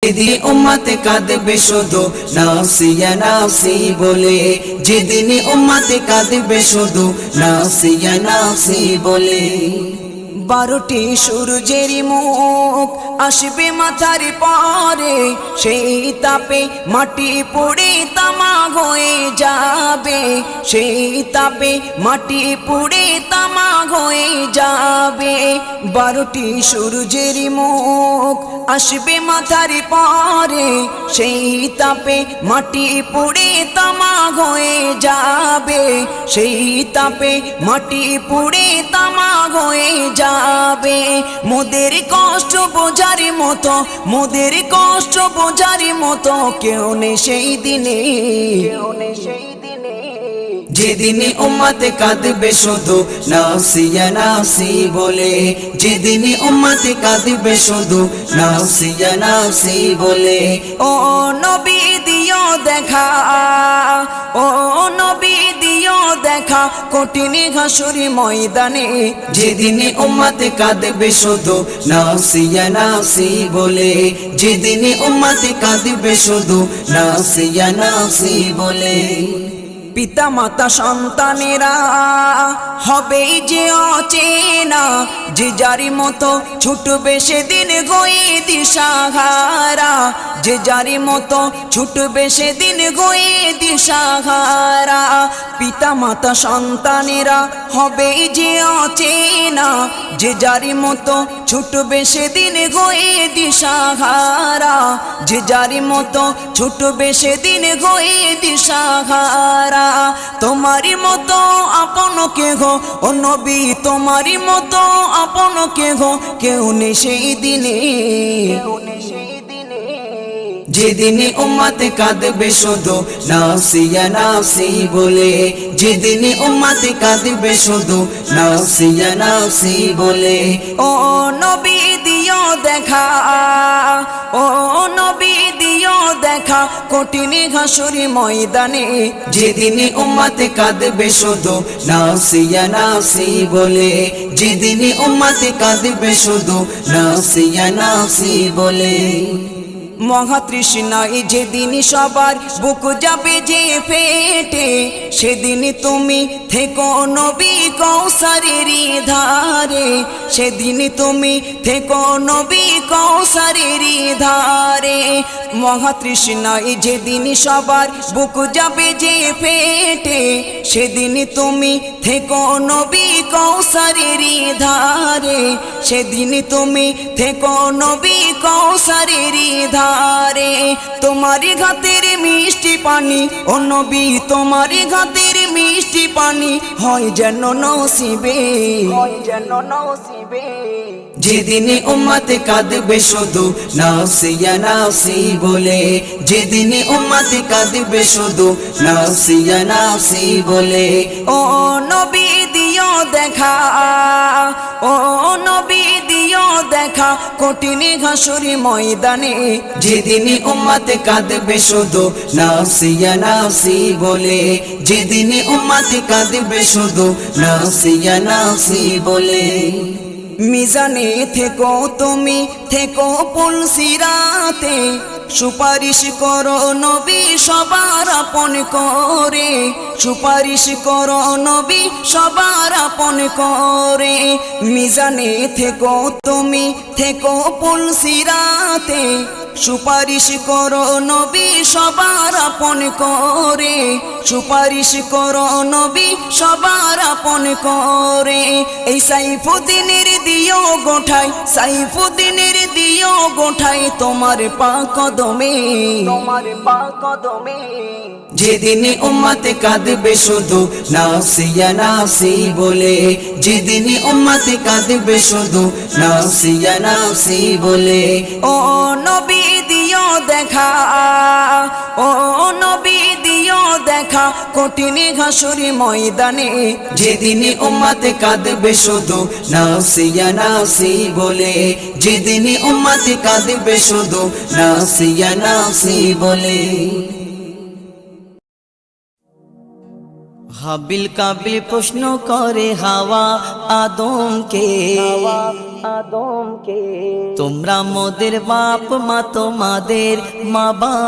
যেদিন উম্মত কাঁদবে শুধু নাফসি ইয়া নাফসি বলে, যেদিন উম্মত কাঁদবে শুধু নাফসি ইয়া নাফসি বলে। 12টি সূর্যের মুখ আসবে মাথার পরে, সেই তাপে মাটি পুড়ে তামা হয়ে যাবে, সেই তাপে মাটি পুড়ে তামা হয়ে যাবে। 12টি সূর্যের মুখ আসবে মাথার পরে, সেই তাপে মাটি পুড়ে তামা হয়ে যাবে, সেই তাপে মাটি পুড়ে তামা হয়ে যাবে। মোদের কষ্ট বোঝার মতো, মোদের কষ্ট বোঝার মতো কেউ নেই সেই দিনে, কেউ নেই সেই দিনে। যেদিন উম্মত কাঁদবে শুধু নাফসি ইয়া নাফসি বলে, যেদিন উম্মত কাঁদবে শুধু নাফসি ইয়া নাফসি বলে। ও নবী দিও দেখা, ও নবী দিও দেখা কঠিন হাসুর ময়দানে, যেদিন উম্মত কাঁদবে শুধু নাফসি ইয়া নাফসি বলে, যেদিন উম্মত কাঁদবে শুধু নাফসি ইয়া নাফসি বলে। পিতা মাতা সন্তানেরা হবে যে অচেনা, যে যারি মতো ছুটবে সেদিন গয়ে দিশাহারা, যে যারি মতো ছুটবে সেদিন গয়ে দিশাহারা। পিতা মাতা সন্তানেরা হবে যে অচেনা, যে যারি মতো ছুটবে সেদিন গয়ে দিশাহারা, যে যারি মতো ছুটবে সেদিন গয়ে দিশাহারা। তোমারি মতো আপন কেহ ও নবী, তোমারি মতো আপন কেহ কেউ নেই সেই দিনে, কেউ নেই সেই দিনে। যেদিন উম্মত কাঁদবে শুধু নাফসি ইয়া নাফসি বলে, যেদিন উম্মত কাঁদবে শুধু নাফসি ইয়া নাফসি বলে। ও নবী দিও দেখা, ও নবী দিও দেখা কঠিন হাসুর ময়দানে, যেদিন উম্মত কাঁদবে শুধু নাফসি ইয়া নাফসি বলে, যেদিন উম্মত কাঁদবে শুধু নাফসি ইয়া নাফসি বলে। মহাতৃষ্ণায় যেদিন সবার বুক যাবে যে ফেটে, সেদিন তুমি থেকো নবী কৌসারের ধারে, সেদিন তুমি থেকো নবী কৌসারের ধারে। মহাতৃষ্ণায় যেদিন সবার বুক যাবে যে ফেটে, সেদিন তুমি থেকো নবী কৌসারের ধারে, সেদিন তুমি থেকো নবী কৌসারের ধারে। তোমারি ঘাতের মিষ্টি পানি ও নবী, তোমারি ঘাতের মিষ্টি পানি হয় যেন নসিবে, হয় যেন নসিবে। যেদিন উম্মত কাঁদবে শুধু নাফসি ইয়া নাফসি বলে, যেদিন উম্মত কাঁদবে শুধু নাফসি ইয়া নাফসি বলে। ও নবী দিও দেখা, ও নবী দিও দেখা কঠিন হাসুর ময়দানে, যেদিন উম্মত কাঁদবে শুধু নাফসি ইয়া নাফসি বলে, যেদিন উম্মত কাঁদবে শুধু নাফসি ইয়া নাফসি বলে। মিজানে থেকো তুমি থেকো পুলসিরাতে, সুপারিশ করো নবী সবার আপন করে, সুপারিশ করো নবী সবার আপন করে। মিজানে থেকো তুমি থেকো পুলসিরাতে, সুপারিশ করো নবী সবার আপন করে, সুপারিশ করো নবী সবার আপন করে। এই সাইফুদ্দিনের দিও গোঠাই, সাইফুদ্দিনের দিও গোঠাই তোমার পাক কদমে, তোমার পাক কদমে। যেদিন উম্মত কাঁদবে শুধু নাফসি ইয়া নাফসি বলে, যেদিন উম্মত কাঁদবে শুধু নাফসি ইয়া নাফসি বলে। ও নবী দিও দেখা, ও নবী দিও দেখা কঠিন হাসুর ময়দানে, যেদিন উম্মত কাঁদবে শুধু নাফসি ইয়া নাফসি বলে, যেদিন উম্মত কাঁদবে শুধু নাফসি ইয়া নাফসি বলে। হাবিল কাবিল প্রশ্ন করে হাওয়া আদমকে তোমরা মোদের বাপ মা তোমাদের মা বাপ